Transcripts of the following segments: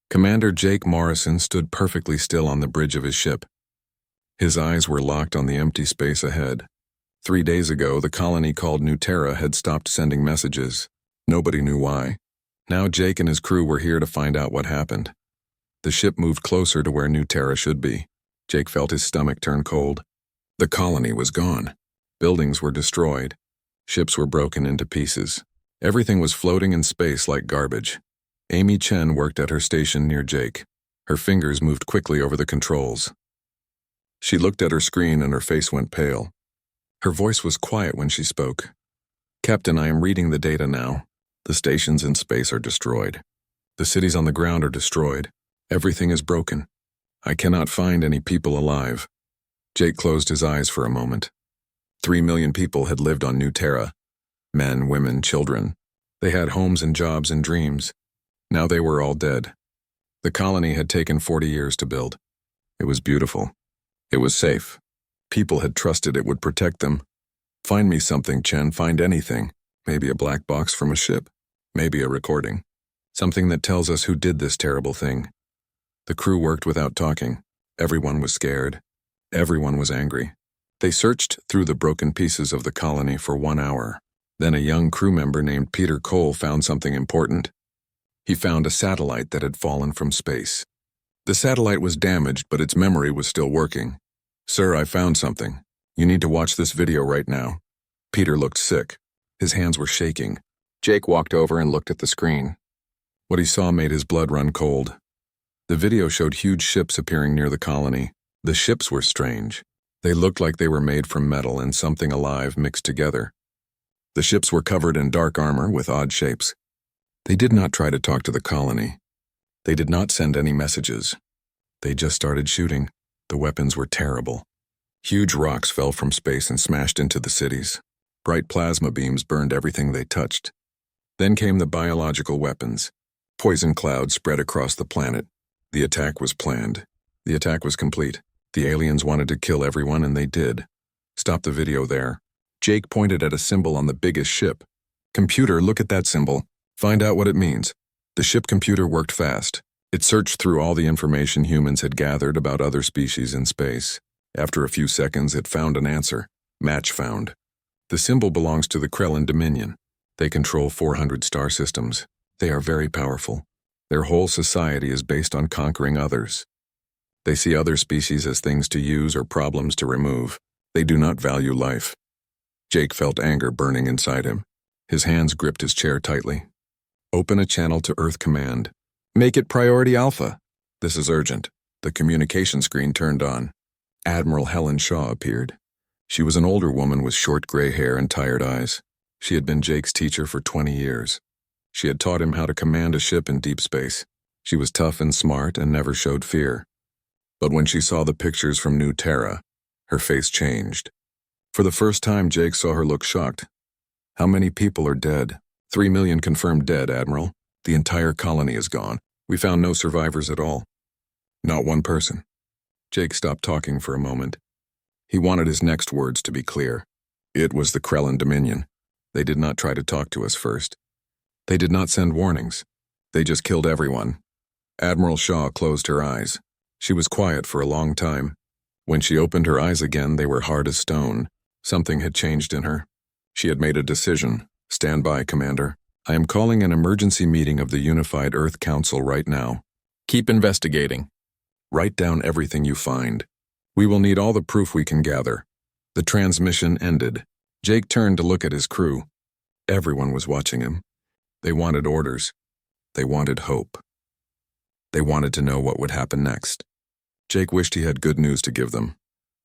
Commander Jake Morrison stood perfectly still on the bridge of his ship. His eyes were locked on the empty space ahead. 3 days ago, the colony called New Terra had stopped sending messages. Nobody knew why. Now Jake and his crew were here to find out what happened. The ship moved closer to where New Terra should be. Jake felt his stomach turn cold. The colony was gone. Buildings were destroyed. Ships were broken into pieces. Everything was floating in space like garbage. Amy Chen worked at her station near Jake. Her fingers moved quickly over the controls. She looked at her screen and her face went pale. Her voice was quiet when she spoke. "Captain, I am reading the data now. The stations in space are destroyed. The cities on the ground are destroyed. Everything is broken. I cannot find any people alive." Jake closed his eyes for a moment. 3 million people had lived on New Terra. Men, women, children. They had homes and jobs and dreams. Now they were all dead. The colony had taken 40 years to build. It was beautiful. It was safe. People had trusted it would protect them. "Find me something, Chen, find anything. Maybe a black box from a ship. Maybe a recording. Something that tells us who did this terrible thing." The crew worked without talking. Everyone was scared. Everyone was angry. They searched through the broken pieces of the colony for 1 hour. Then a young crew member named Peter Cole found something important. He found a satellite that had fallen from space. The satellite was damaged, but its memory was still working. "Sir, I found something. You need to watch this video right now." Peter looked sick. His hands were shaking. Jake walked over and looked at the screen. What he saw made his blood run cold. The video showed huge ships appearing near the colony. The ships were strange. They looked like they were made from metal and something alive mixed together. The ships were covered in dark armor with odd shapes. They did not try to talk to the colony. They did not send any messages. They just started shooting. The weapons were terrible. Huge rocks fell from space and smashed into the cities. Bright plasma beams burned everything they touched. Then came the biological weapons. Poison clouds spread across the planet. The attack was planned. The attack was complete. The aliens wanted to kill everyone, and they did. Stop the video there. Jake pointed at a symbol on the biggest ship. "Computer, look at that symbol. Find out what it means." The ship computer worked fast. It searched through all the information humans had gathered about other species in space. After a few seconds, it found an answer. Match found. The symbol belongs to the Krellin Dominion. They control 400 star systems. They are very powerful. Their whole society is based on conquering others. They see other species as things to use or problems to remove. They do not value life. Jake felt anger burning inside him. His hands gripped his chair tightly. "Open a channel to Earth Command. Make it Priority Alpha. This is urgent." The communication screen turned on. Admiral Helen Shaw appeared. She was an older woman with short gray hair and tired eyes. She had been Jake's teacher for 20 years. She had taught him how to command a ship in deep space. She was tough and smart and never showed fear. But when she saw the pictures from New Terra, her face changed. For the first time, Jake saw her look shocked. "How many people are dead?" 3 million confirmed dead, Admiral. The entire colony is gone. We found no survivors at all. Not one person. Jake stopped talking for a moment. He wanted his next words to be clear. It was the Krellin Dominion. They did not try to talk to us first. They did not send warnings. They just killed everyone. Admiral Shaw closed her eyes. She was quiet for a long time. When she opened her eyes again, they were hard as stone. Something had changed in her. She had made a decision. "Stand by, Commander. I am calling an emergency meeting of the Unified Earth Council right now. Keep investigating. Write down everything you find. We will need all the proof we can gather." The transmission ended. Jake turned to look at his crew. Everyone was watching him. They wanted orders. They wanted hope. They wanted to know what would happen next. Jake wished he had good news to give them.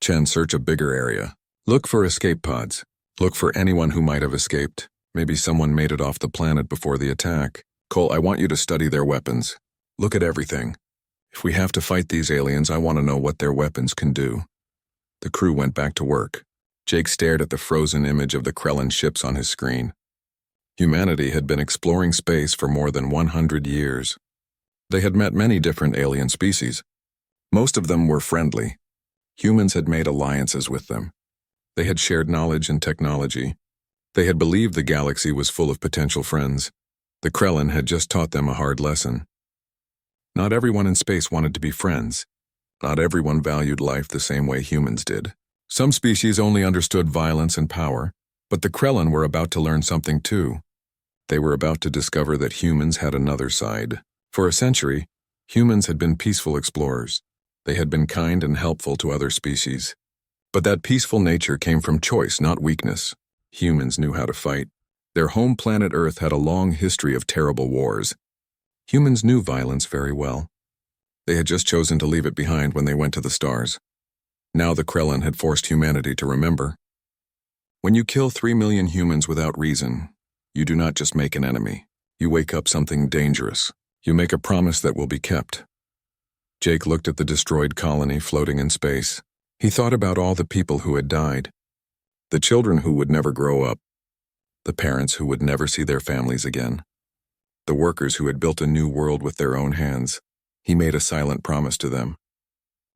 "Chen, search a bigger area. Look for escape pods. Look for anyone who might have escaped. Maybe someone made it off the planet before the attack. Cole, I want you to study their weapons. Look at everything. If we have to fight these aliens, I want to know what their weapons can do." The crew went back to work. Jake stared at the frozen image of the Krellin ships on his screen. Humanity had been exploring space for more than 100 years. They had met many different alien species. Most of them were friendly. Humans had made alliances with them. They had shared knowledge and technology. They had believed the galaxy was full of potential friends. The Krellin had just taught them a hard lesson. Not everyone in space wanted to be friends. Not everyone valued life the same way humans did. Some species only understood violence and power, but the Krellin were about to learn something too. They were about to discover that humans had another side. For a century, humans had been peaceful explorers. They had been kind and helpful to other species. But that peaceful nature came from choice, not weakness. Humans knew how to fight. Their home planet Earth had a long history of terrible wars. Humans knew violence very well. They had just chosen to leave it behind when they went to the stars. Now the Krellin had forced humanity to remember. When you kill 3 million humans without reason, you do not just make an enemy. You wake up something dangerous. You make a promise that will be kept. Jake looked at the destroyed colony floating in space. He thought about all the people who had died. The children who would never grow up. The parents who would never see their families again. The workers who had built a new world with their own hands. He made a silent promise to them.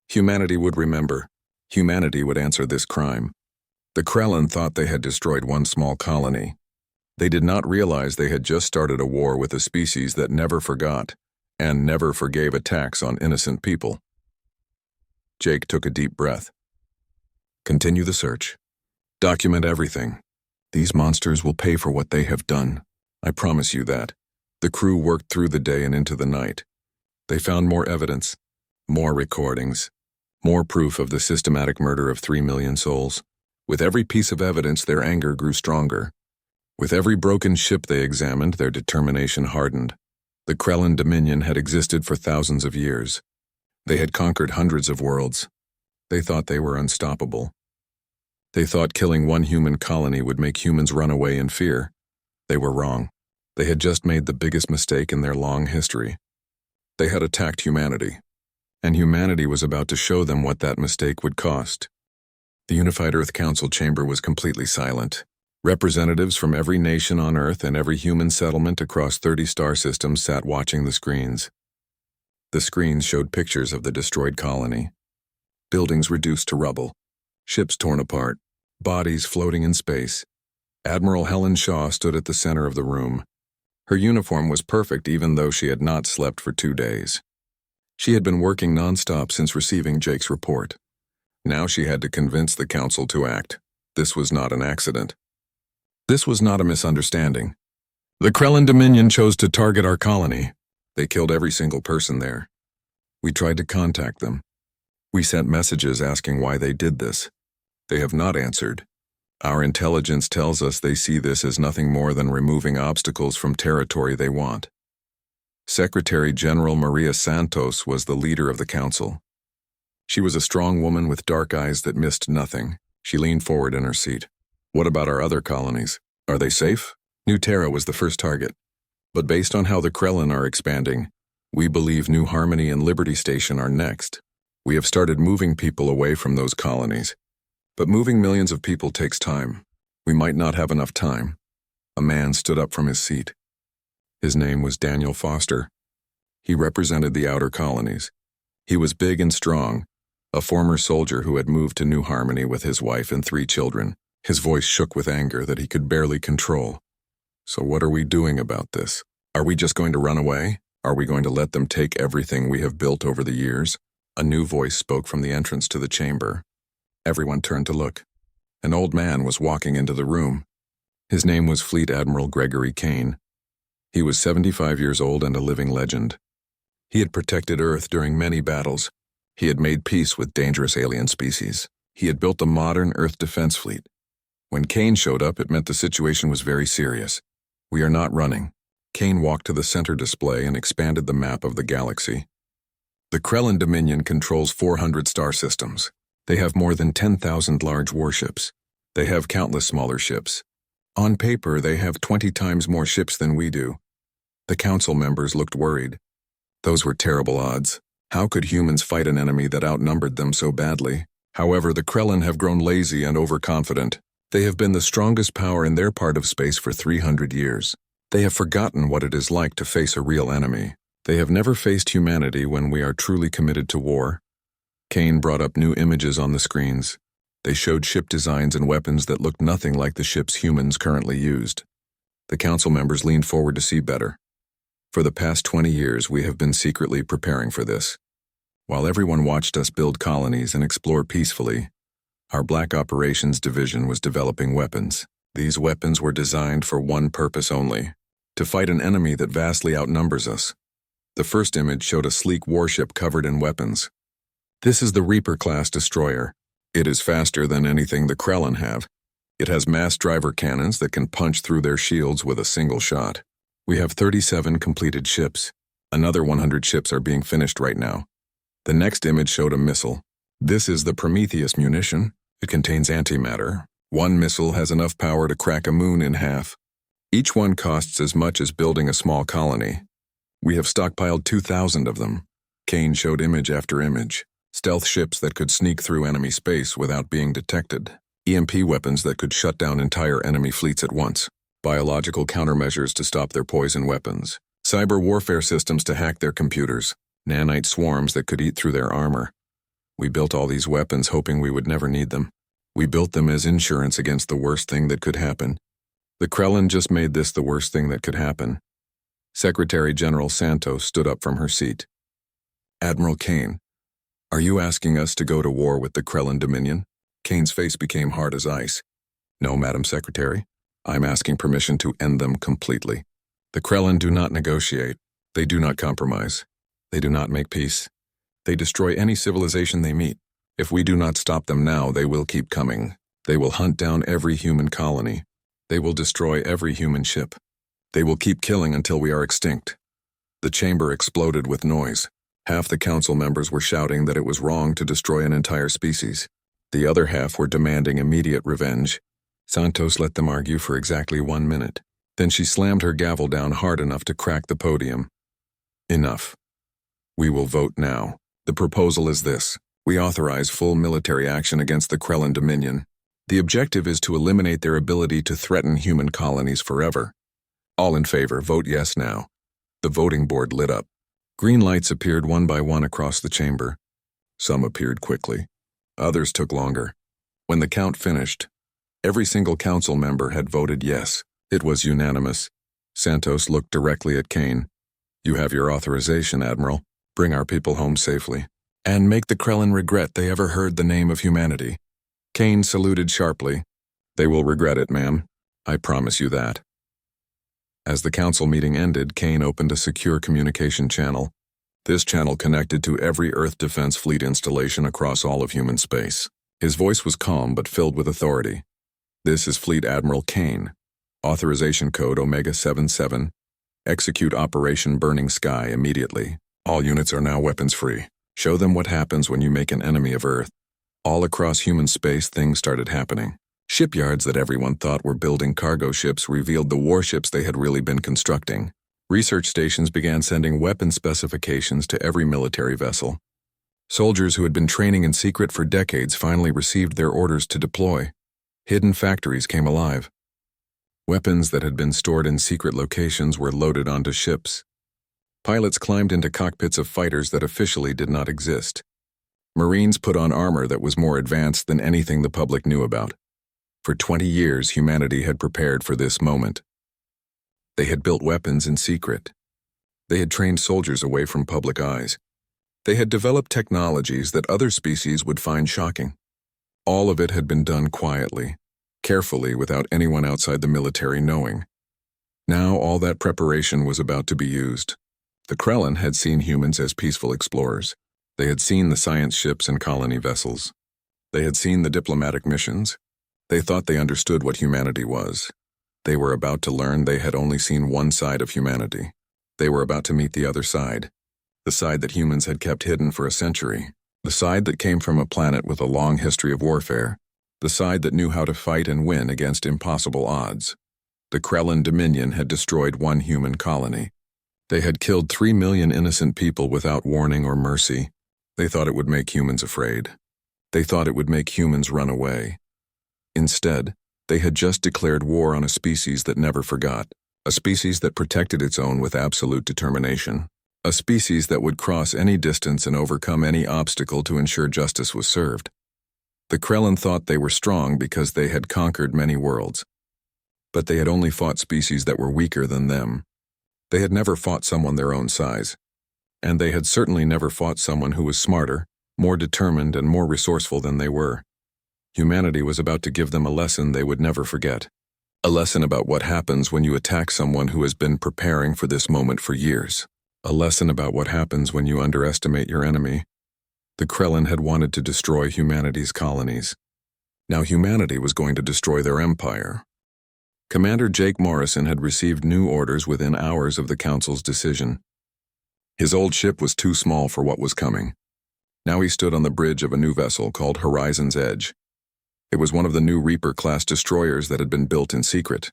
Humanity would remember. Humanity would answer this crime. The Krellin thought they had destroyed one small colony. They did not realize they had just started a war with a species that never forgot and never forgave attacks on innocent people. Jake took a deep breath. Continue the search. Document everything. These monsters will pay for what they have done. I promise you that. The crew worked through the day and into the night. They found more evidence, more recordings, more proof of the systematic murder of 3 million souls. With every piece of evidence, their anger grew stronger. With every broken ship they examined, their determination hardened. The Krellin Dominion had existed for thousands of years. They had conquered hundreds of worlds. They thought they were unstoppable. They thought killing one human colony would make humans run away in fear. They were wrong. They had just made the biggest mistake in their long history. They had attacked humanity, and humanity was about to show them what that mistake would cost. The Unified Earth Council chamber was completely silent. Representatives from every nation on Earth and every human settlement across 30 star systems sat watching the screens. The screens showed pictures of the destroyed colony. Buildings reduced to rubble, ships torn apart, bodies floating in space. Admiral Helen Shaw stood at the center of the room. Her uniform was perfect even though she had not slept for 2 days. She had been working nonstop since receiving Jake's report. Now she had to convince the council to act. This was not an accident. This was not a misunderstanding. The Krellin Dominion chose to target our colony. They killed every single person there. We tried to contact them. We sent messages asking why they did this. They have not answered. Our intelligence tells us they see this as nothing more than removing obstacles from territory they want. Secretary General Maria Santos was the leader of the council. She was a strong woman with dark eyes that missed nothing. She leaned forward in her seat. What about our other colonies? Are they safe? New Terra was the first target. But based on how the Krellin are expanding, we believe New Harmony and Liberty Station are next. We have started moving people away from those colonies. But moving millions of people takes time. We might not have enough time. A man stood up from his seat. His name was Daniel Foster. He represented the outer colonies. He was big and strong, a former soldier who had moved to New Harmony with his wife and 3 children. His voice shook with anger that he could barely control. So what are we doing about this? Are we just going to run away? Are we going to let them take everything we have built over the years? A new voice spoke from the entrance to the chamber. Everyone turned to look. An old man was walking into the room. His name was Fleet Admiral Gregory Kane. He was 75 years old and a living legend. He had protected Earth during many battles. He had made peace with dangerous alien species. He had built a modern Earth defense fleet. When Kane showed up, it meant the situation was very serious. We are not running. Kane walked to the center display and expanded the map of the galaxy. The Krellin Dominion controls 400 star systems. They have more than 10,000 large warships. They have countless smaller ships. On paper, they have 20 times more ships than we do. The council members looked worried. Those were terrible odds. How could humans fight an enemy that outnumbered them so badly? However, the Krellin have grown lazy and overconfident. They have been the strongest power in their part of space for 300 years. They have forgotten what it is like to face a real enemy. They have never faced humanity when we are truly committed to war. Kane brought up new images on the screens. They showed ship designs and weapons that looked nothing like the ships humans currently used. The council members leaned forward to see better. For the past 20 years, we have been secretly preparing for this. While everyone watched us build colonies and explore peacefully, our Black Operations Division was developing weapons. These weapons were designed for one purpose only: to fight an enemy that vastly outnumbers us. The first image showed a sleek warship covered in weapons. This is the Reaper-class destroyer. It is faster than anything the Krellin have. It has mass driver cannons that can punch through their shields with a single shot. We have 37 completed ships. Another 100 ships are being finished right now. The next image showed a missile. This is the Prometheus munition. It contains antimatter. One missile has enough power to crack a moon in half. Each one costs as much as building a small colony. We have stockpiled 2,000 of them. Kane showed image after image. Stealth ships that could sneak through enemy space without being detected. EMP weapons that could shut down entire enemy fleets at once. Biological countermeasures to stop their poison weapons. Cyber warfare systems to hack their computers. Nanite swarms that could eat through their armor. We built all these weapons hoping we would never need them. We built them as insurance against the worst thing that could happen. The Krellin just made this the worst thing that could happen. Secretary General Santos stood up from her seat. Admiral Kane, are you asking us to go to war with the Krellin Dominion? Kane's face became hard as ice. No, Madam Secretary. I'm asking permission to end them completely. The Krellin do not negotiate. They do not compromise. They do not make peace. They destroy any civilization they meet. If we do not stop them now, they will keep coming. They will hunt down every human colony. They will destroy every human ship. They will keep killing until we are extinct. The chamber exploded with noise. Half the council members were shouting that it was wrong to destroy an entire species. The other half were demanding immediate revenge. Santos let them argue for exactly 1 minute. Then she slammed her gavel down hard enough to crack the podium. Enough. We will vote now. The proposal is this. We authorize full military action against the Krellin Dominion. The objective is to eliminate their ability to threaten human colonies forever. All in favor, vote yes now. The voting board lit up. Green lights appeared one by one across the chamber. Some appeared quickly. Others took longer. When the count finished, every single council member had voted yes. It was unanimous. Santos looked directly at Kane. You have your authorization, Admiral. Bring our people home safely. And make the Krellin regret they ever heard the name of humanity. Kane saluted sharply. They will regret it, ma'am. I promise you that. As the council meeting ended, Kane opened a secure communication channel. This channel connected to every Earth Defense Fleet installation across all of human space. His voice was calm but filled with authority. This is Fleet Admiral Kane. Authorization code Omega-77. Execute Operation Burning Sky immediately. All units are now weapons-free. Show them what happens when you make an enemy of Earth. All across human space, things started happening. Shipyards that everyone thought were building cargo ships revealed the warships they had really been constructing. Research stations began sending weapon specifications to every military vessel. Soldiers who had been training in secret for decades finally received their orders to deploy. Hidden factories came alive. Weapons that had been stored in secret locations were loaded onto ships. Pilots climbed into cockpits of fighters that officially did not exist. Marines put on armor that was more advanced than anything the public knew about. For 20 years, humanity had prepared for this moment. They had built weapons in secret. They had trained soldiers away from public eyes. They had developed technologies that other species would find shocking. All of it had been done quietly, carefully, without anyone outside the military knowing. Now all that preparation was about to be used. The Krellin had seen humans as peaceful explorers. They had seen the science ships and colony vessels. They had seen the diplomatic missions. They thought they understood what humanity was. They were about to learn they had only seen one side of humanity. They were about to meet the other side. The side that humans had kept hidden for a century. The side that came from a planet with a long history of warfare. The side that knew how to fight and win against impossible odds. The Krellin Dominion had destroyed one human colony. They had killed 3 million innocent people without warning or mercy. They thought it would make humans afraid. They thought it would make humans run away. Instead, they had just declared war on a species that never forgot, a species that protected its own with absolute determination, a species that would cross any distance and overcome any obstacle to ensure justice was served. The Krellin thought they were strong because they had conquered many worlds, but they had only fought species that were weaker than them. They had never fought someone their own size, and they had certainly never fought someone who was smarter, more determined, and more resourceful than they were. Humanity was about to give them a lesson they would never forget. A lesson about what happens when you attack someone who has been preparing for this moment for years. A lesson about what happens when you underestimate your enemy. The Krellin had wanted to destroy humanity's colonies. Now humanity was going to destroy their empire. Commander Jake Morrison had received new orders within hours of the Council's decision. His old ship was too small for what was coming. Now he stood on the bridge of a new vessel called Horizon's Edge. It was one of the new Reaper-class destroyers that had been built in secret.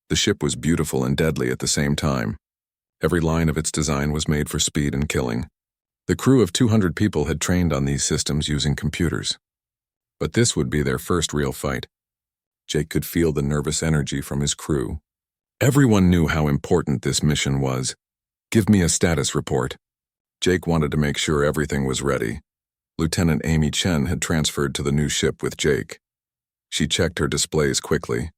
The ship was beautiful and deadly at the same time. Every line of its design was made for speed and killing. The crew of 200 people had trained on these systems using computers. But this would be their first real fight. Jake could feel the nervous energy from his crew. Everyone knew how important this mission was. "Give me a status report." Jake wanted to make sure everything was ready. Lieutenant Amy Chen had transferred to the new ship with Jake. She checked her displays quickly.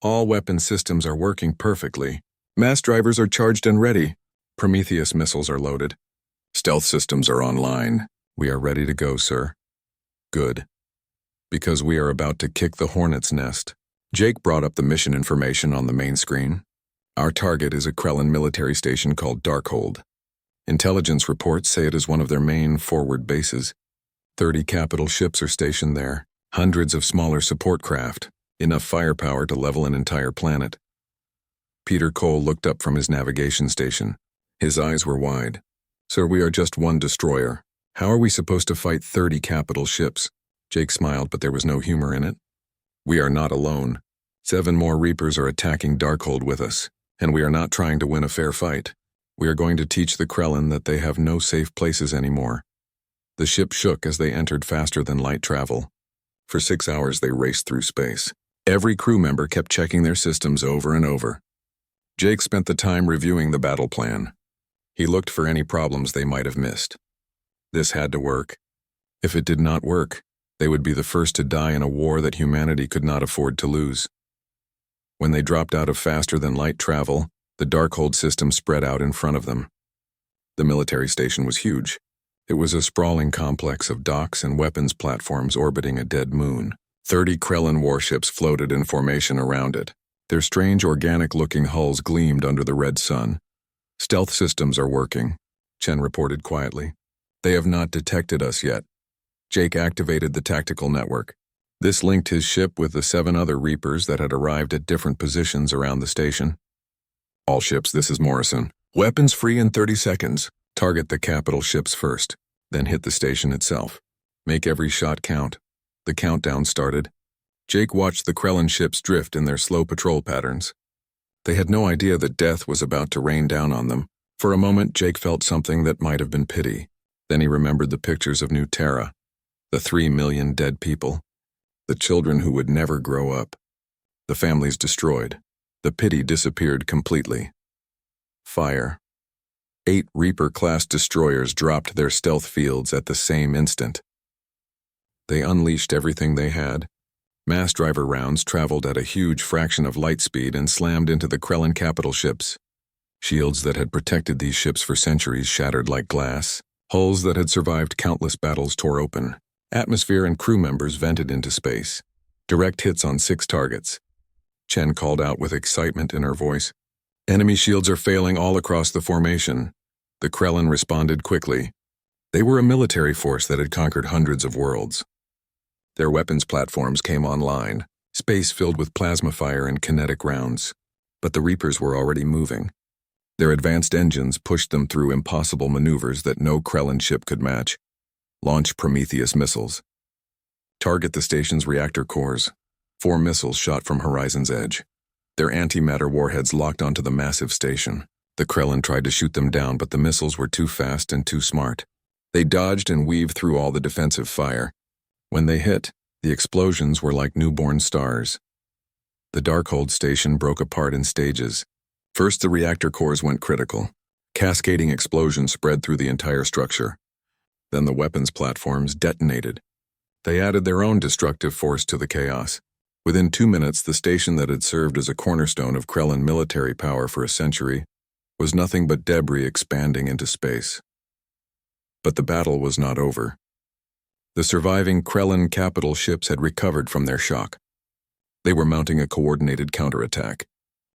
"All weapon systems are working perfectly. Mass drivers are charged and ready. Prometheus missiles are loaded. Stealth systems are online. We are ready to go, sir." "Good. Because we are about to kick the hornet's nest." Jake brought up the mission information on the main screen. "Our target is a Krellin military station called Darkhold. Intelligence reports say it is one of their main forward bases. 30 capital ships are stationed there, hundreds of smaller support craft, enough firepower to level an entire planet." Peter Cole looked up from his navigation station. His eyes were wide. "Sir, we are just one destroyer. How are we supposed to fight 30 capital ships?" Jake smiled, but there was no humor in it. "We are not alone. 7 more Reapers are attacking Darkhold with us, and we are not trying to win a fair fight. We are going to teach the Krellin that they have no safe places anymore." The ship shook as they entered faster than light travel. For 6 hours they raced through space. Every crew member kept checking their systems over and over. Jake spent the time reviewing the battle plan. He looked for any problems they might have missed. This had to work. If it did not work, they would be the first to die in a war that humanity could not afford to lose. When they dropped out of faster than light travel, the Darkhold system spread out in front of them. The military station was huge. It was a sprawling complex of docks and weapons platforms orbiting a dead moon. 30 Krellin warships floated in formation around it. Their strange organic-looking hulls gleamed under the red sun. "Stealth systems are working," Chen reported quietly. "They have not detected us yet." Jake activated the tactical network. This linked his ship with the 7 other Reapers that had arrived at different positions around the station. "All ships, this is Morrison. Weapons free in 30 seconds. Target the capital ships first, then hit the station itself. Make every shot count." The countdown started. Jake watched the Krellin ships drift in their slow patrol patterns. They had no idea that death was about to rain down on them. For a moment, Jake felt something that might have been pity. Then he remembered the pictures of New Terra, the 3 million dead people, the children who would never grow up. The families destroyed. The pity disappeared completely. Fire. 8 Reaper-class destroyers dropped their stealth fields at the same instant. They unleashed everything they had. Mass driver rounds traveled at a huge fraction of light speed and slammed into the Krellin capital ships. Shields that had protected these ships for centuries shattered like glass. Hulls that had survived countless battles tore open. Atmosphere and crew members vented into space. Direct hits on 6 targets. Chen called out with excitement in her voice. "Enemy shields are failing all across the formation." The Krellin responded quickly. They were a military force that had conquered hundreds of worlds. Their weapons platforms came online, space filled with plasma fire and kinetic rounds. But the Reapers were already moving. Their advanced engines pushed them through impossible maneuvers that no Krellin ship could match. Launch Prometheus missiles. Target the station's reactor cores. 4 missiles shot from Horizon's Edge. Their antimatter warheads locked onto the massive station. The Krellin tried to shoot them down, but the missiles were too fast and too smart. They dodged and weaved through all the defensive fire. When they hit, the explosions were like newborn stars. The Darkhold station broke apart in stages. First, the reactor cores went critical. Cascading explosions spread through the entire structure. Then the weapons platforms detonated. They added their own destructive force to the chaos. Within 2 minutes, the station that had served as a cornerstone of Krellin military power for a century was nothing but debris expanding into space. But the battle was not over. The surviving Krellin capital ships had recovered from their shock. They were mounting a coordinated counterattack.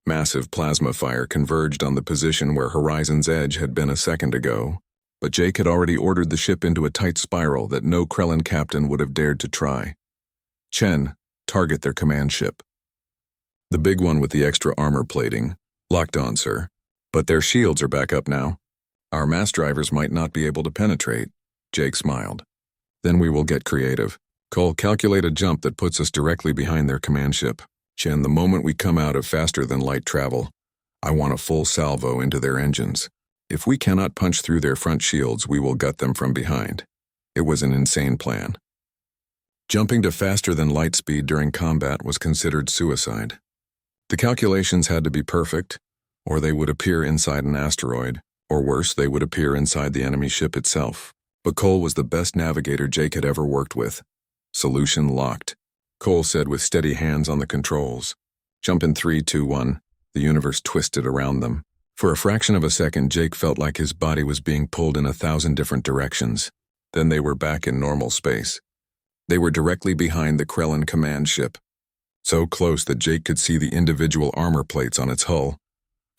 Massive plasma fire converged on the position where Horizon's Edge had been a second ago, but Jake had already ordered the ship into a tight spiral that no Krellin captain would have dared to try. Chen, target their command ship. The big one with the extra armor plating. Locked on, sir. But their shields are back up now. Our mass drivers might not be able to penetrate. Jake smiled. Then we will get creative. Cole, calculate a jump that puts us directly behind their command ship. Chen, the moment we come out of faster-than-light travel, I want a full salvo into their engines. If we cannot punch through their front shields, we will gut them from behind. It was an insane plan. Jumping to faster-than-light speed during combat was considered suicide. The calculations had to be perfect, or they would appear inside an asteroid, or worse, they would appear inside the enemy ship itself. But Cole was the best navigator Jake had ever worked with. Solution locked. Cole said with steady hands on the controls. Jump in 3, 2, 1. The universe twisted around them. For a fraction of a second, Jake felt like his body was being pulled in 1,000 different directions. Then they were back in normal space. They were directly behind the Krellin command ship. So close that Jake could see the individual armor plates on its hull.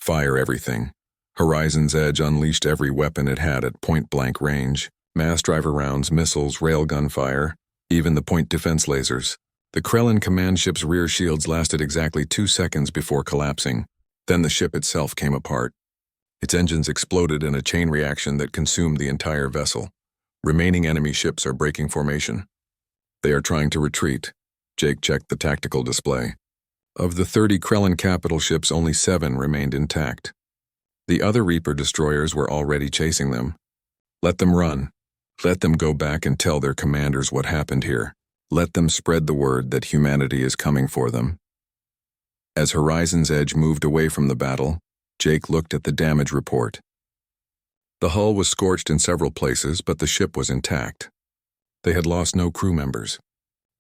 Fire everything. Horizon's Edge unleashed every weapon it had at point-blank range. Mass driver rounds, missiles, railgun fire, even the point defense lasers. The Krellin command ship's rear shields lasted exactly 2 seconds before collapsing. Then the ship itself came apart. Its engines exploded in a chain reaction that consumed the entire vessel. Remaining enemy ships are breaking formation. They are trying to retreat. Jake checked the tactical display. Of the 30 Krellin capital ships, only 7 remained intact. The other Reaper destroyers were already chasing them. Let them run. Let them go back and tell their commanders what happened here. Let them spread the word that humanity is coming for them. As Horizon's Edge moved away from the battle, Jake looked at the damage report. The hull was scorched in several places, but the ship was intact. They had lost no crew members.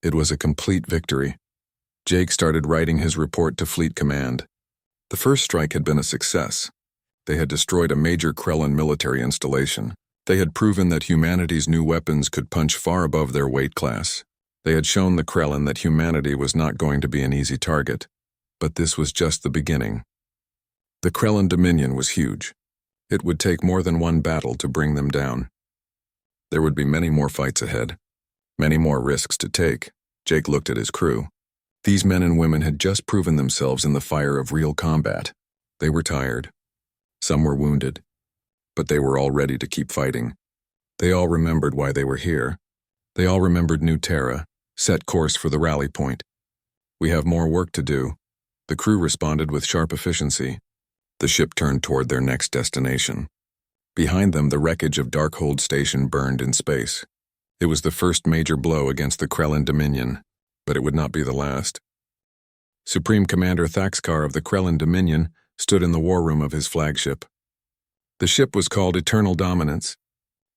It was a complete victory. Jake started writing his report to Fleet Command. The first strike had been a success. They had destroyed a major Krellin military installation. They had proven that humanity's new weapons could punch far above their weight class. They had shown the Krellin that humanity was not going to be an easy target. But this was just the beginning. The Krellin Dominion was huge. It would take more than one battle to bring them down. There would be many more fights ahead, many more risks to take. Jake looked at his crew. These men and women had just proven themselves in the fire of real combat. They were tired. Some were wounded. But they were all ready to keep fighting. They all remembered why they were here. They all remembered New Terra, set course for the rally point. We have more work to do. The crew responded with sharp efficiency. The ship turned toward their next destination. Behind them, the wreckage of Darkhold Station burned in space. It was the first major blow against the Krellin Dominion, but it would not be the last. Supreme Commander Thaxkar of the Krellin Dominion stood in the war room of his flagship. The ship was called Eternal Dominance.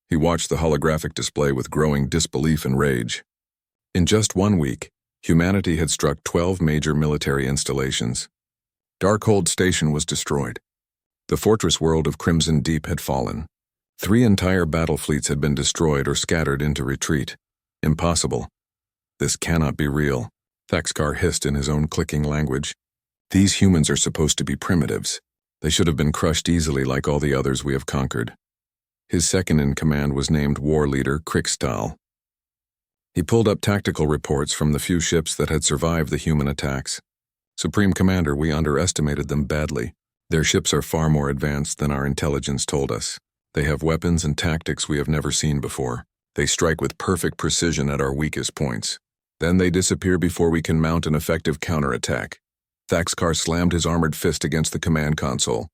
He watched the holographic display with growing disbelief and rage. In just 1 week, humanity had struck 12 major military installations. Darkhold Station was destroyed. The fortress world of Crimson Deep had fallen. 3 entire battle fleets had been destroyed or scattered into retreat. Impossible. This cannot be real, Thaxkar hissed in his own clicking language. These humans are supposed to be primitives. They should have been crushed easily like all the others we have conquered. His second in command was named War Leader Krikstal. He pulled up tactical reports from the few ships that had survived the human attacks. Supreme Commander, we underestimated them badly. Their ships are far more advanced than our intelligence told us. They have weapons and tactics we have never seen before. They strike with perfect precision at our weakest points. Then they disappear before we can mount an effective counterattack. Thaxkar slammed his armored fist against the command console.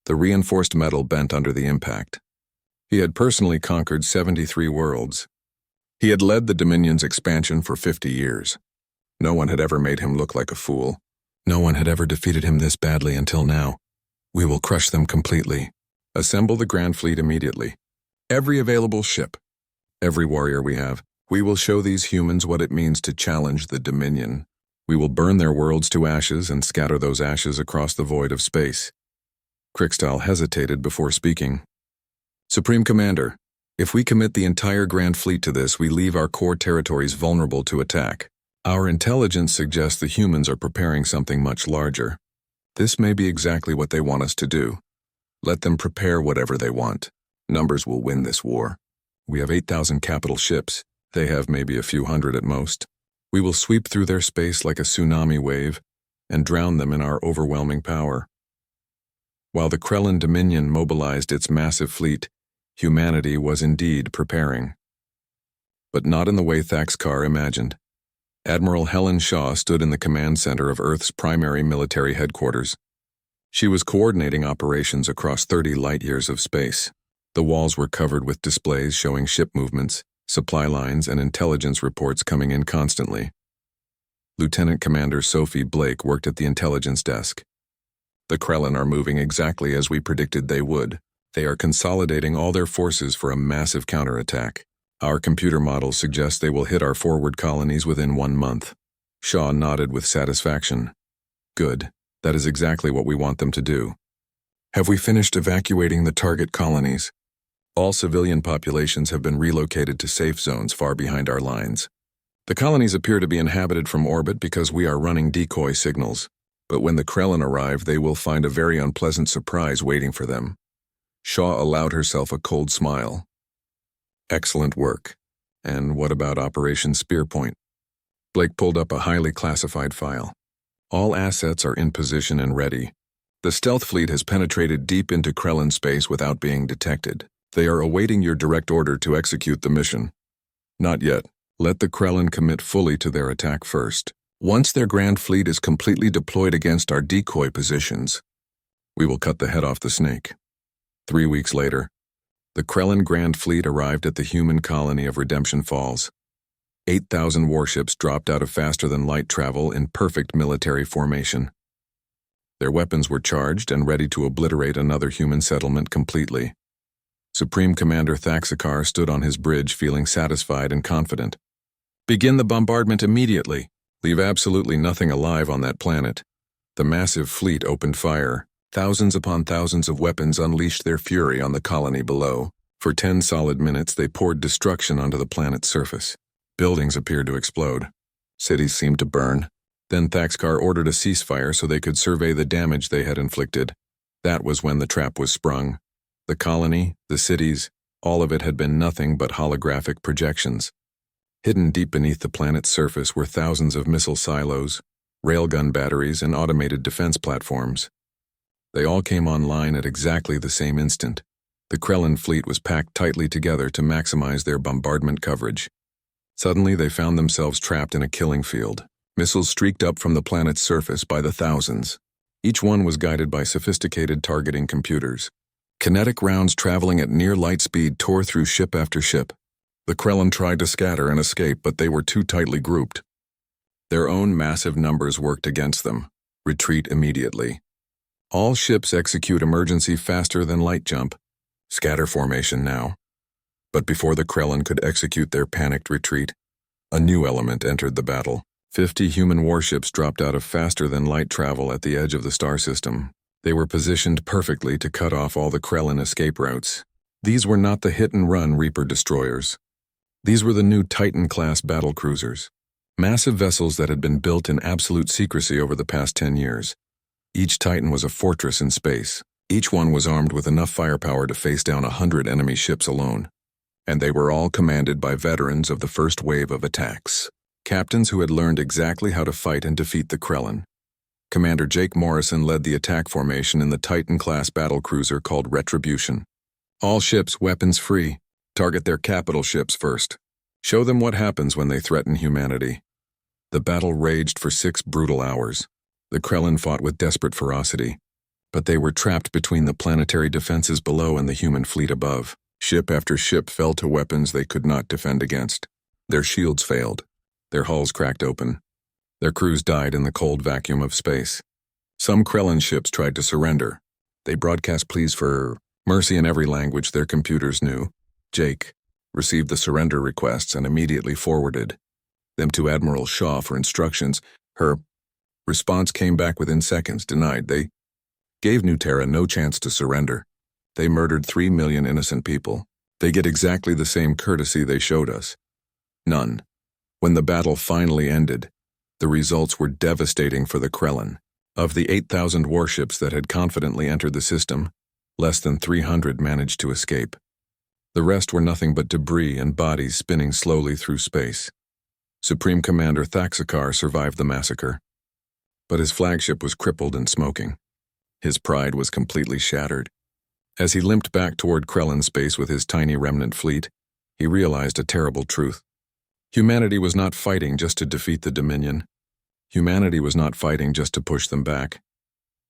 The reinforced metal bent under the impact. He had personally conquered 73 worlds. He had led the Dominion's expansion for 50 years. No one had ever made him look like a fool. No one had ever defeated him this badly until now. We will crush them completely. Assemble the Grand Fleet immediately. Every available ship. Every warrior we have. We will show these humans what it means to challenge the Dominion. We will burn their worlds to ashes and scatter those ashes across the void of space. Crickstyle hesitated before speaking. Supreme Commander, if we commit the entire Grand Fleet to this, we leave our core territories vulnerable to attack. Our intelligence suggests the humans are preparing something much larger. This may be exactly what they want us to do. Let them prepare whatever they want. Numbers will win this war. We have 8,000 capital ships. They have maybe a few hundred at most. We will sweep through their space like a tsunami wave and drown them in our overwhelming power. While the Krellin Dominion mobilized its massive fleet, humanity was indeed preparing. But not in the way Thaxkar imagined. Admiral Helen Shaw stood in the command center of Earth's primary military headquarters. She was coordinating operations across 30 light-years of space. The walls were covered with displays showing ship movements, supply lines, and intelligence reports coming in constantly. Lieutenant Commander Sophie Blake worked at the intelligence desk. The Krellin are moving exactly as we predicted they would. They are consolidating all their forces for a massive counterattack. Our computer models suggest they will hit our forward colonies within 1 month. Shaw nodded with satisfaction. Good. That is exactly what we want them to do. Have we finished evacuating the target colonies? All civilian populations have been relocated to safe zones far behind our lines. The colonies appear to be inhabited from orbit because we are running decoy signals. But when the Krellin arrive, they will find a very unpleasant surprise waiting for them. Shaw allowed herself a cold smile. Excellent work. And what about Operation Spearpoint? Blake pulled up a highly classified file. All assets are in position and ready. The stealth fleet has penetrated deep into Krellin space without being detected. They are awaiting your direct order to execute the mission. Not yet. Let the Krellin commit fully to their attack first. Once their grand fleet is completely deployed against our decoy positions, we will cut the head off the snake. 3 weeks later, the Krellin Grand Fleet arrived at the human colony of Redemption Falls. 8,000 warships dropped out of faster-than-light travel in perfect military formation. Their weapons were charged and ready to obliterate another human settlement completely. Supreme Commander Thaxkar stood on his bridge feeling satisfied and confident. Begin the bombardment immediately. Leave absolutely nothing alive on that planet. The massive fleet opened fire. Thousands upon thousands of weapons unleashed their fury on the colony below. For 10 solid minutes, they poured destruction onto the planet's surface. Buildings appeared to explode. Cities seemed to burn. Then Thaxkar ordered a ceasefire so they could survey the damage they had inflicted. That was when the trap was sprung. The colony, the cities, all of it had been nothing but holographic projections. Hidden deep beneath the planet's surface were thousands of missile silos, railgun batteries, and automated defense platforms. They all came online at exactly the same instant. The Krellin fleet was packed tightly together to maximize their bombardment coverage. Suddenly, they found themselves trapped in a killing field. Missiles streaked up from the planet's surface by the thousands. Each one was guided by sophisticated targeting computers. Kinetic rounds traveling at near light speed tore through ship after ship. The Krellin tried to scatter and escape, but they were too tightly grouped. Their own massive numbers worked against them. Retreat immediately. All ships execute emergency faster-than-light jump. Scatter formation now. But before the Krellin could execute their panicked retreat, a new element entered the battle. 50 human warships dropped out of faster-than-light travel at the edge of the star system. They were positioned perfectly to cut off all the Krellin escape routes. These were not the hit-and-run Reaper destroyers. These were the new Titan-class battlecruisers. Massive vessels that had been built in absolute secrecy over the past 10 years. Each Titan was a fortress in space. Each one was armed with enough firepower to face down 100 enemy ships alone. And they were all commanded by veterans of the first wave of attacks. Captains who had learned exactly how to fight and defeat the Krellin. Commander Jake Morrison led the attack formation in the Titan-class battlecruiser called Retribution. All ships weapons free. Target their capital ships first. Show them what happens when they threaten humanity. The battle raged for 6 brutal hours. The Krellin fought with desperate ferocity, but they were trapped between the planetary defenses below and the human fleet above. Ship after ship fell to weapons they could not defend against. Their shields failed. Their hulls cracked open. Their crews died in the cold vacuum of space. Some Krellin ships tried to surrender. They broadcast pleas for mercy in every language their computers knew. Jake received the surrender requests and immediately forwarded them to Admiral Shaw for instructions. Her response came back within seconds, denied. They gave New Terra no chance to surrender. They murdered 3 million innocent people. They get exactly the same courtesy they showed us. None. When the battle finally ended, the results were devastating for the Krellin. Of the 8,000 warships that had confidently entered the system, less than 300 managed to escape. The rest were nothing but debris and bodies spinning slowly through space. Supreme Commander Thaxikar survived the massacre, but his flagship was crippled and smoking. His pride was completely shattered. As he limped back toward Krellin space with his tiny remnant fleet, he realized a terrible truth. Humanity was not fighting just to defeat the Dominion. Humanity was not fighting just to push them back.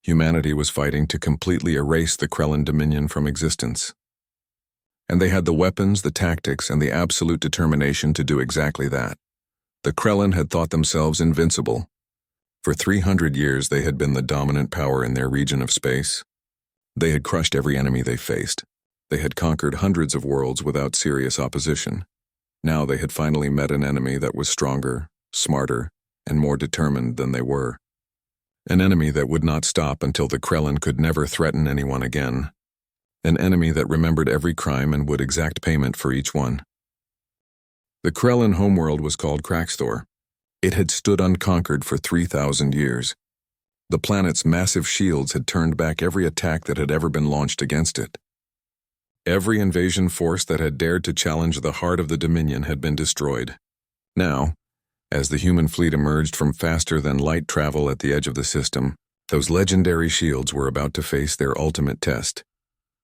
Humanity was fighting to completely erase the Krellin Dominion from existence. And they had the weapons, the tactics, and the absolute determination to do exactly that. The Krellin had thought themselves invincible. For 300 years they had been the dominant power in their region of space. They had crushed every enemy they faced. They had conquered hundreds of worlds without serious opposition. Now they had finally met an enemy that was stronger, smarter, and more determined than they were. An enemy that would not stop until the Krellin could never threaten anyone again. An enemy that remembered every crime and would exact payment for each one. The Krellin homeworld was called Kraxthor. It had stood unconquered for 3,000 years. The planet's massive shields had turned back every attack that had ever been launched against it. Every invasion force that had dared to challenge the heart of the Dominion had been destroyed. Now, as the human fleet emerged from faster-than-light travel at the edge of the system, those legendary shields were about to face their ultimate test.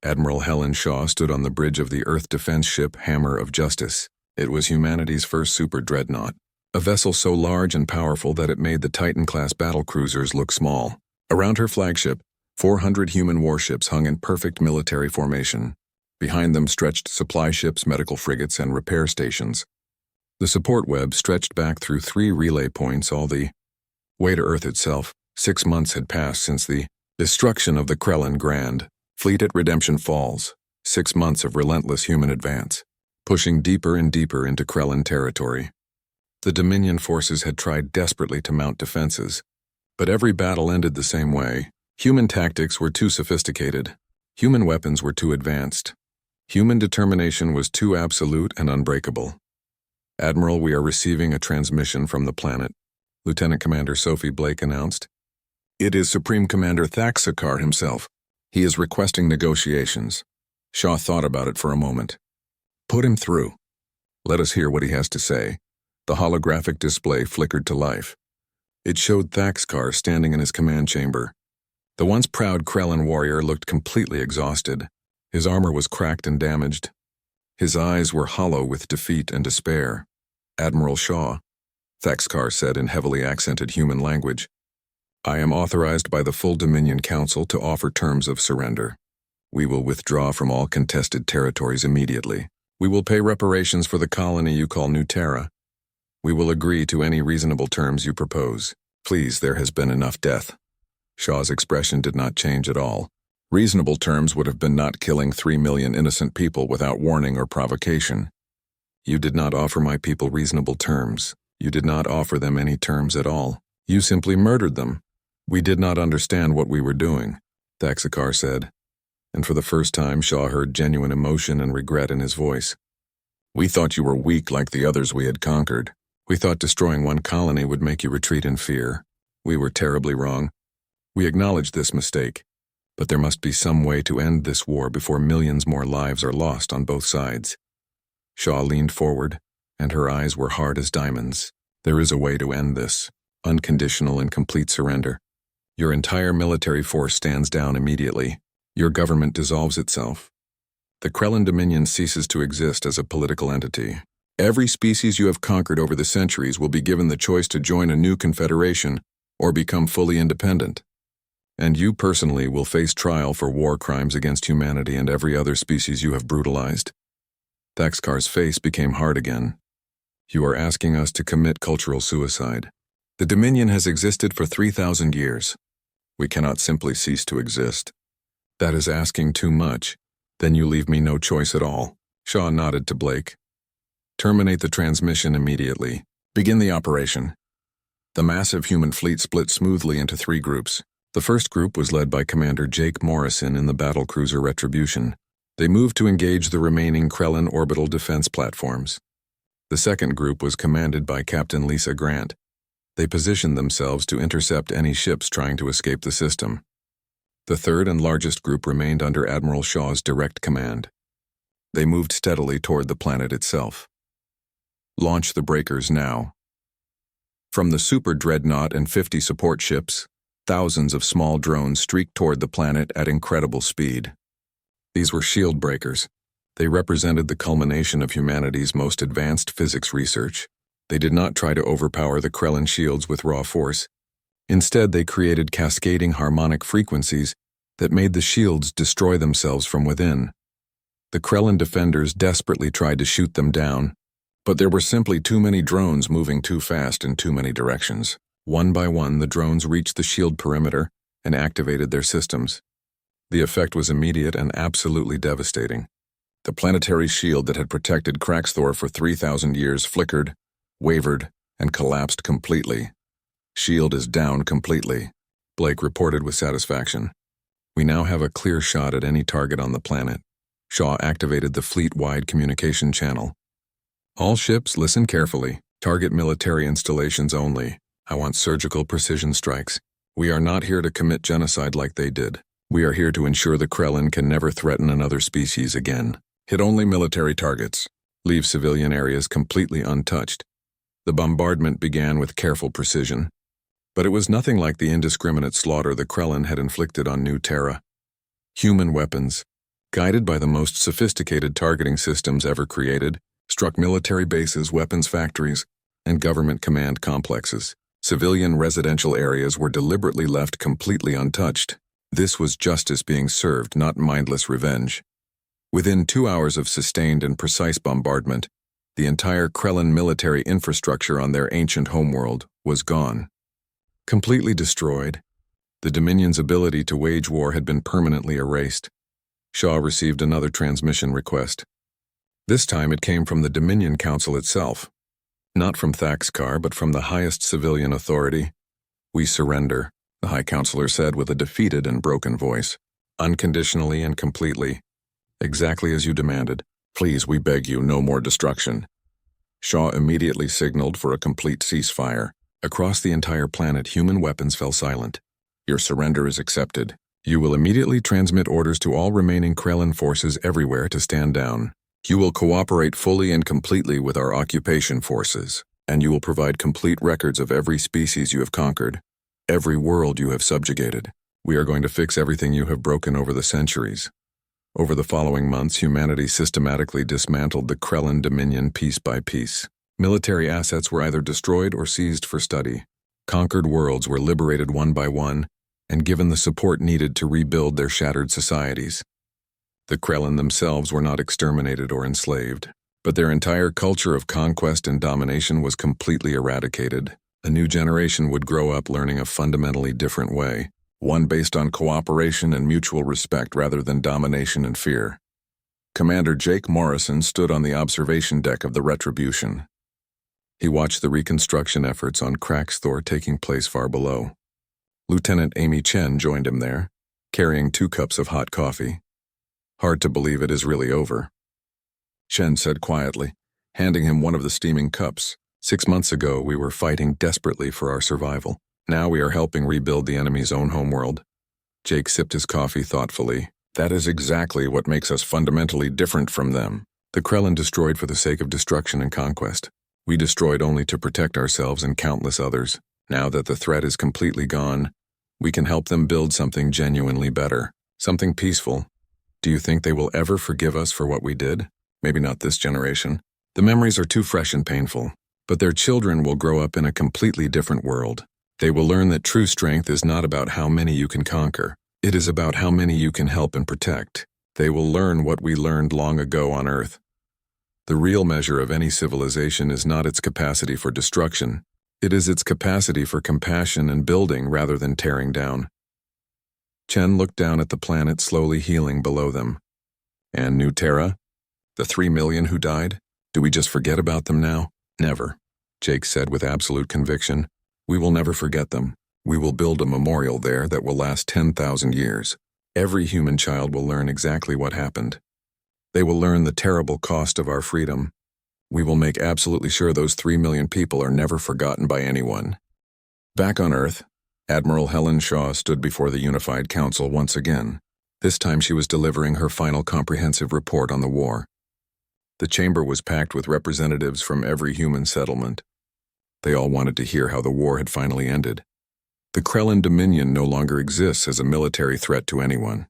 Admiral Helen Shaw stood on the bridge of the Earth defense ship Hammer of Justice. It was humanity's first super dreadnought, a vessel so large and powerful that it made the Titan-class battlecruisers look small. Around her flagship, 400 human warships hung in perfect military formation. Behind them stretched supply ships, medical frigates, and repair stations. The support web stretched back through 3 relay points all the way to Earth itself. 6 months had passed since the destruction of the Krellin Grand Fleet at Redemption Falls. 6 months of relentless human advance, pushing deeper and deeper into Krellin territory. The Dominion forces had tried desperately to mount defenses, but every battle ended the same way. Human tactics were too sophisticated. Human weapons were too advanced. Human determination was too absolute and unbreakable. "Admiral, we are receiving a transmission from the planet," Lieutenant Commander Sophie Blake announced. "It is Supreme Commander Thaxikar himself. He is requesting negotiations." Shaw thought about it for a moment. "Put him through. Let us hear what he has to say." The holographic display flickered to life. It showed Thaxikar standing in his command chamber. The once proud Krellin warrior looked completely exhausted. His armor was cracked and damaged. His eyes were hollow with defeat and despair. "Admiral Shaw," Thaxikar said in heavily accented human language, "I am authorized by the full Dominion Council to offer terms of surrender. We will withdraw from all contested territories immediately. We will pay reparations for the colony you call New Terra. We will agree to any reasonable terms you propose. Please, there has been enough death." Shaw's expression did not change at all. Reasonable terms would have been not killing 3 million innocent people without warning or provocation. "You did not offer my people reasonable terms. You did not offer them any terms at all. You simply murdered them." "We did not understand what we were doing," Thaxikar said, and for the first time Shaw heard genuine emotion and regret in his voice. "We thought you were weak like the others we had conquered. We thought destroying one colony would make you retreat in fear. We were terribly wrong. We acknowledge this mistake, but there must be some way to end this war before millions more lives are lost on both sides." Shaw leaned forward, and her eyes were hard as diamonds. "There is a way to end this. Unconditional and complete surrender. Your entire military force stands down immediately. Your government dissolves itself. The Krellin Dominion ceases to exist as a political entity. Every species you have conquered over the centuries will be given the choice to join a new confederation or become fully independent. And you personally will face trial for war crimes against humanity and every other species you have brutalized." Thaxikar's face became hard again. "You are asking us to commit cultural suicide. The Dominion has existed for 3,000 years. We cannot simply cease to exist. That is asking too much. Then you leave me no choice at all." Shaw nodded to Blake. "Terminate the transmission immediately. Begin the operation." The massive human fleet split smoothly into 3 groups. The first group was led by Commander Jake Morrison in the battlecruiser Retribution. They moved to engage the remaining Krellin orbital defense platforms. The second group was commanded by Captain Lisa Grant. They positioned themselves to intercept any ships trying to escape the system. The third and largest group remained under Admiral Shaw's direct command. They moved steadily toward the planet itself. Launch the breakers now. From the Super Dreadnought and 50 support ships, thousands of small drones streaked toward the planet at incredible speed. These were shield breakers. They represented the culmination of humanity's most advanced physics research. They did not try to overpower the Krellin shields with raw force. Instead, they created cascading harmonic frequencies that made the shields destroy themselves from within. The Krellin defenders desperately tried to shoot them down, but there were simply too many drones moving too fast in too many directions. One by one, the drones reached the shield perimeter and activated their systems. The effect was immediate and absolutely devastating. The planetary shield that had protected Kraxthor for 3,000 years flickered, wavered, and collapsed completely. Shield is down completely, Blake reported with satisfaction. We now have a clear shot at any target on the planet. Shaw activated the fleet-wide communication channel. All ships, listen carefully. Target military installations only. I want surgical precision strikes. We are not here to commit genocide like they did. We are here to ensure the Krellin can never threaten another species again. Hit only military targets. Leave civilian areas completely untouched. The bombardment began with careful precision. But it was nothing like the indiscriminate slaughter the Krellin had inflicted on New Terra. Human weapons, guided by the most sophisticated targeting systems ever created, struck military bases, weapons factories, and government command complexes. Civilian residential areas were deliberately left completely untouched. This was justice being served, not mindless revenge. Within 2 hours of sustained and precise bombardment, the entire Krellin military infrastructure on their ancient homeworld was gone. Completely destroyed, the Dominion's ability to wage war had been permanently erased. Shaw received another transmission request. This time it came from the Dominion Council itself. Not from Thaxkar, but from the highest civilian authority. We surrender, the High Counselor said with a defeated and broken voice. Unconditionally and completely. Exactly as you demanded. Please, we beg you, no more destruction. Shaw immediately signaled for a complete ceasefire. Across the entire planet, human weapons fell silent. Your surrender is accepted. You will immediately transmit orders to all remaining Krellin forces everywhere to stand down. You will cooperate fully and completely with our occupation forces, and you will provide complete records of every species you have conquered, every world you have subjugated. We are going to fix everything you have broken over the centuries. Over the following months, humanity systematically dismantled the Krellin Dominion piece by piece. Military assets were either destroyed or seized for study. Conquered worlds were liberated one by one and given the support needed to rebuild their shattered societies. The Krellin themselves were not exterminated or enslaved, but their entire culture of conquest and domination was completely eradicated. A new generation would grow up learning a fundamentally different way, one based on cooperation and mutual respect rather than domination and fear. Commander Jake Morrison stood on the observation deck of the Retribution. He watched the reconstruction efforts on Kraxthor taking place far below. Lieutenant Amy Chen joined him there, carrying 2 cups of hot coffee. Hard to believe it is really over, Chen said quietly, handing him one of the steaming cups. 6 months ago, we were fighting desperately for our survival. Now we are helping rebuild the enemy's own homeworld. Jake sipped his coffee thoughtfully. That is exactly what makes us fundamentally different from them. The Krellin destroyed for the sake of destruction and conquest. We destroyed only to protect ourselves and countless others. Now that the threat is completely gone, we can help them build something genuinely better, something peaceful. Do you think they will ever forgive us for what we did? Maybe not this generation. The memories are too fresh and painful, but their children will grow up in a completely different world. They will learn that true strength is not about how many you can conquer. It is about how many you can help and protect. They will learn what we learned long ago on Earth. The real measure of any civilization is not its capacity for destruction. It is its capacity for compassion and building rather than tearing down. Chen looked down at the planet slowly healing below them. And New Terra? The 3 million who died? Do we just forget about them now? Never, Jake said with absolute conviction. We will never forget them. We will build a memorial there that will last 10,000 years. Every human child will learn exactly what happened. They will learn the terrible cost of our freedom. We will make absolutely sure those 3 million people are never forgotten by anyone. Back on Earth, Admiral Helen Shaw stood before the Unified Council once again. This time she was delivering her final comprehensive report on the war. The chamber was packed with representatives from every human settlement. They all wanted to hear how the war had finally ended. The Krellin Dominion no longer exists as a military threat to anyone.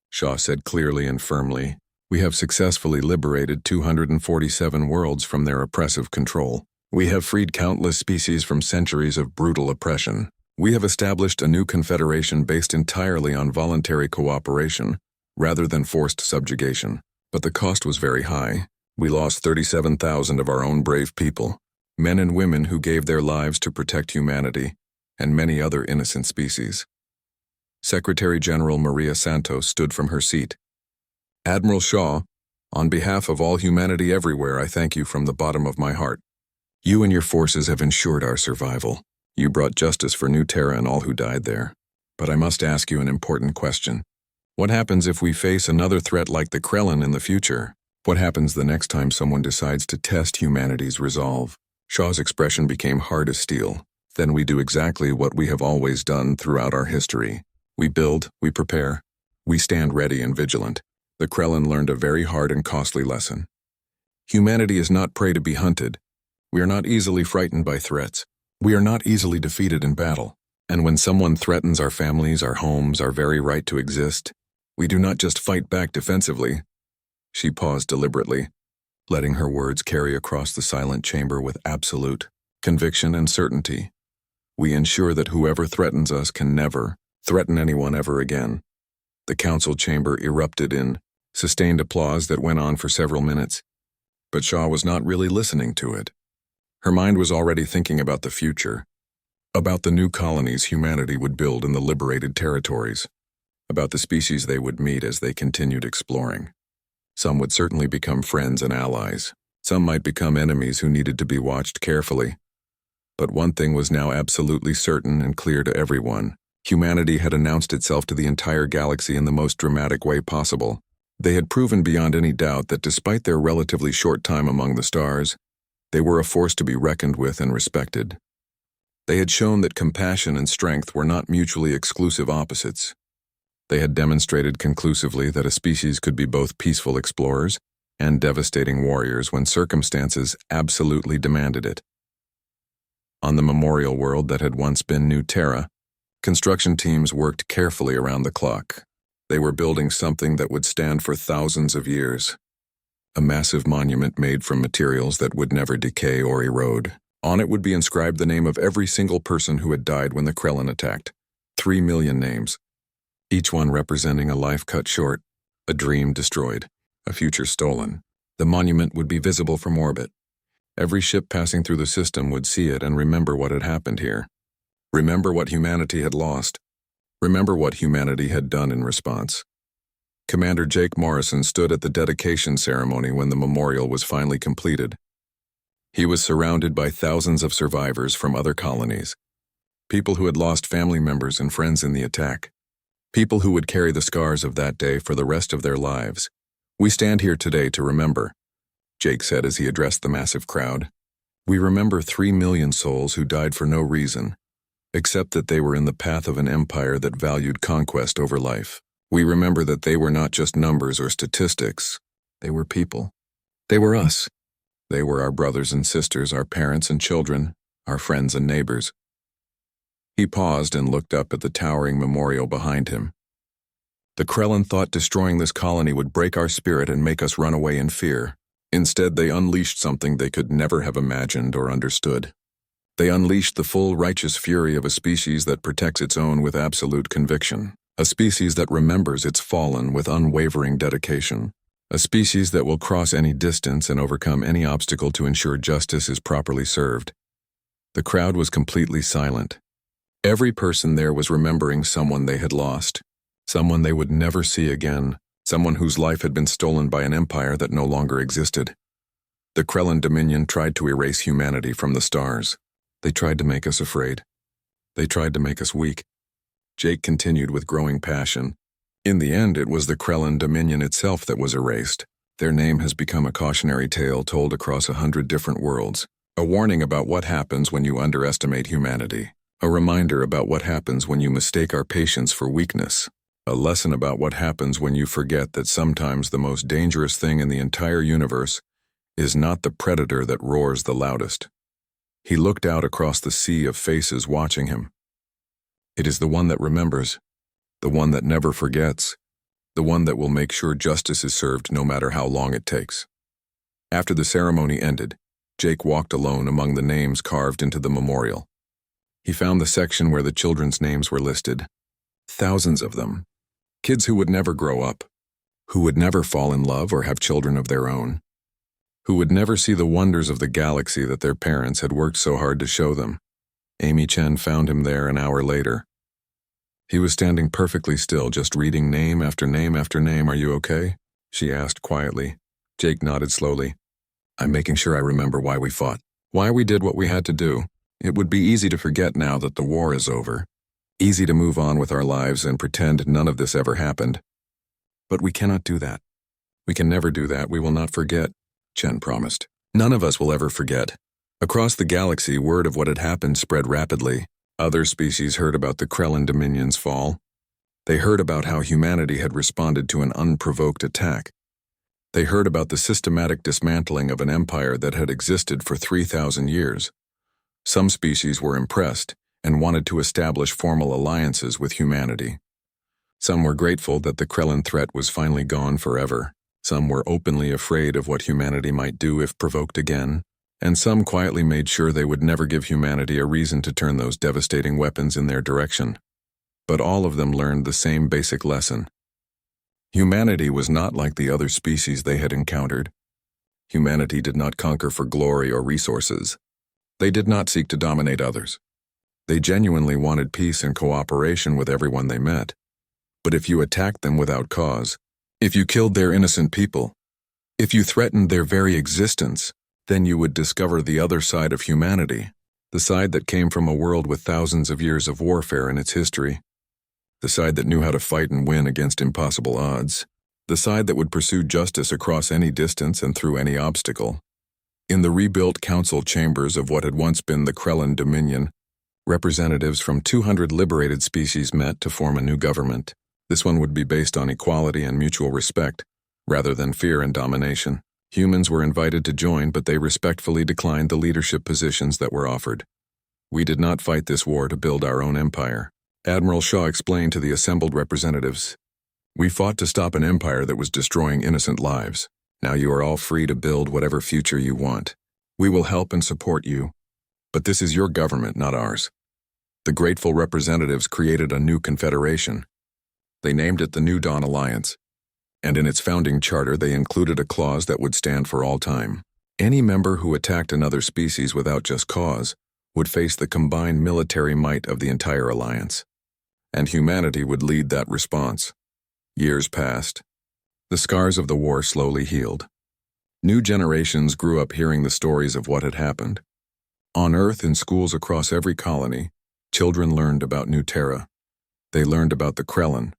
Shaw said clearly and firmly, "We have successfully liberated 247 worlds from their oppressive control. We have freed countless species from centuries of brutal oppression. We have established a new confederation based entirely on voluntary cooperation, rather than forced subjugation. But the cost was very high. We lost 37,000 of our own brave people, men and women who gave their lives to protect humanity, and many other innocent species." Secretary General Maria Santos stood from her seat. "Admiral Shaw, on behalf of all humanity everywhere, I thank you from the bottom of my heart. You and your forces have ensured our survival. You brought justice for New Terra and all who died there. But I must ask you an important question. What happens if we face another threat like the Krellin in the future? What happens the next time someone decides to test humanity's resolve?" Shaw's expression became hard as steel. "Then we do exactly what we have always done throughout our history. We build, we prepare, we stand ready and vigilant." The Krellin learned a very hard and costly lesson. Humanity is not prey to be hunted. We are not easily frightened by threats. We are not easily defeated in battle. And when someone threatens our families, our homes, our very right to exist, we do not just fight back defensively. She paused deliberately, letting her words carry across the silent chamber with absolute conviction and certainty. We ensure that whoever threatens us can never threaten anyone ever again. The council chamber erupted in sustained applause that went on for several minutes. But Shaw was not really listening to it. Her mind was already thinking about the future, about the new colonies humanity would build in the liberated territories, about the species they would meet as they continued exploring. Some would certainly become friends and allies. Some might become enemies who needed to be watched carefully. But one thing was now absolutely certain and clear to everyone. Humanity had announced itself to the entire galaxy in the most dramatic way possible. They had proven beyond any doubt that despite their relatively short time among the stars, they were a force to be reckoned with and respected. They had shown that compassion and strength were not mutually exclusive opposites. They had demonstrated conclusively that a species could be both peaceful explorers and devastating warriors when circumstances absolutely demanded it. On the memorial world that had once been New Terra, construction teams worked carefully around the clock. They were building something that would stand for thousands of years. A massive monument made from materials that would never decay or erode. On it would be inscribed the name of every single person who had died when the Krellin attacked. 3 million names. Each one representing a life cut short, a dream destroyed, a future stolen. The monument would be visible from orbit. Every ship passing through the system would see it and remember what had happened here. Remember what humanity had lost. Remember what humanity had done in response. Commander Jake Morrison stood at the dedication ceremony when the memorial was finally completed. He was surrounded by thousands of survivors from other colonies. People who had lost family members and friends in the attack. People who would carry the scars of that day for the rest of their lives. "We stand here today to remember," Jake said as he addressed the massive crowd. "We remember 3 million souls who died for no reason, except that they were in the path of an empire that valued conquest over life. We remember that they were not just numbers or statistics. They were people. They were us. They were our brothers and sisters, our parents and children, our friends and neighbors." He paused and looked up at the towering memorial behind him. "The Krellin thought destroying this colony would break our spirit and make us run away in fear. Instead, they unleashed something they could never have imagined or understood. They unleashed the full righteous fury of a species that protects its own with absolute conviction. A species that remembers its fallen with unwavering dedication. A species that will cross any distance and overcome any obstacle to ensure justice is properly served." The crowd was completely silent. Every person there was remembering someone they had lost, someone they would never see again, someone whose life had been stolen by an empire that no longer existed. The Krellin Dominion tried to erase humanity from the stars. They tried to make us afraid. They tried to make us weak. Jake continued with growing passion. In the end, it was the Krellin Dominion itself that was erased. Their name has become a cautionary tale told across 100 different worlds. A warning about what happens when you underestimate humanity. A reminder about what happens when you mistake our patience for weakness. A lesson about what happens when you forget that sometimes the most dangerous thing in the entire universe is not the predator that roars the loudest. He looked out across the sea of faces watching him. It is the one that remembers, the one that never forgets, the one that will make sure justice is served no matter how long it takes. After the ceremony ended, Jake walked alone among the names carved into the memorial. He found the section where the children's names were listed. Thousands of them. Kids who would never grow up, who would never fall in love or have children of their own, who would never see the wonders of the galaxy that their parents had worked so hard to show them. Amy Chen found him there an hour later. He was standing perfectly still, just reading name after name after name. "Are you okay?" she asked quietly. Jake nodded slowly. "I'm making sure I remember why we fought, why we did what we had to do. It would be easy to forget now that the war is over. Easy to move on with our lives and pretend none of this ever happened. But we cannot do that. We can never do that. We will not forget," Chen promised. "None of us will ever forget." Across the galaxy, word of what had happened spread rapidly. Other species heard about the Krellin Dominion's fall. They heard about how humanity had responded to an unprovoked attack. They heard about the systematic dismantling of an empire that had existed for 3,000 years. Some species were impressed and wanted to establish formal alliances with humanity. Some were grateful that the Krellin threat was finally gone forever. Some were openly afraid of what humanity might do if provoked again. And some quietly made sure they would never give humanity a reason to turn those devastating weapons in their direction. But all of them learned the same basic lesson. Humanity was not like the other species they had encountered. Humanity did not conquer for glory or resources. They did not seek to dominate others. They genuinely wanted peace and cooperation with everyone they met. But if you attacked them without cause, if you killed their innocent people, if you threatened their very existence, then you would discover the other side of humanity, the side that came from a world with thousands of years of warfare in its history, the side that knew how to fight and win against impossible odds, the side that would pursue justice across any distance and through any obstacle. In the rebuilt council chambers of what had once been the Krellin Dominion, representatives from 200 liberated species met to form a new government. This one would be based on equality and mutual respect, rather than fear and domination. Humans were invited to join, but they respectfully declined the leadership positions that were offered. "We did not fight this war to build our own empire," Admiral Shaw explained to the assembled representatives. "We fought to stop an empire that was destroying innocent lives. Now you are all free to build whatever future you want. We will help and support you. But this is your government, not ours." The grateful representatives created a new confederation. They named it the New Dawn Alliance. And in its founding charter they included a clause that would stand for all time. Any member who attacked another species without just cause would face the combined military might of the entire alliance. And humanity would lead that response. Years passed. The scars of the war slowly healed. New generations grew up hearing the stories of what had happened. On Earth, in schools across every colony, children learned about New Terra. They learned about the Krellin.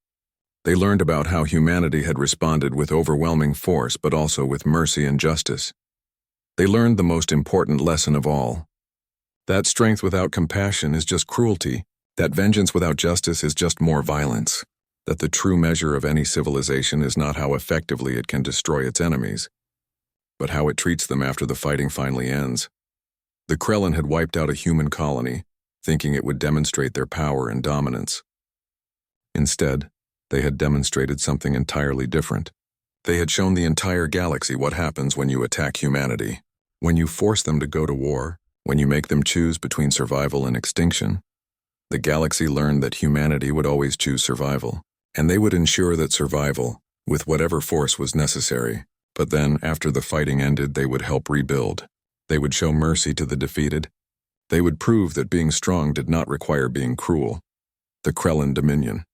They learned about how humanity had responded with overwhelming force but also with mercy and justice. They learned the most important lesson of all. That strength without compassion is just cruelty. That vengeance without justice is just more violence. That the true measure of any civilization is not how effectively it can destroy its enemies, but how it treats them after the fighting finally ends. The Krellin had wiped out a human colony, thinking it would demonstrate their power and dominance. Instead, they had demonstrated something entirely different. They had shown the entire galaxy what happens when you attack humanity. When you force them to go to war, when you make them choose between survival and extinction. The galaxy learned that humanity would always choose survival, and they would ensure that survival, with whatever force was necessary. But then, after the fighting ended, they would help rebuild. They would show mercy to the defeated. They would prove that being strong did not require being cruel. The Krellin Dominion.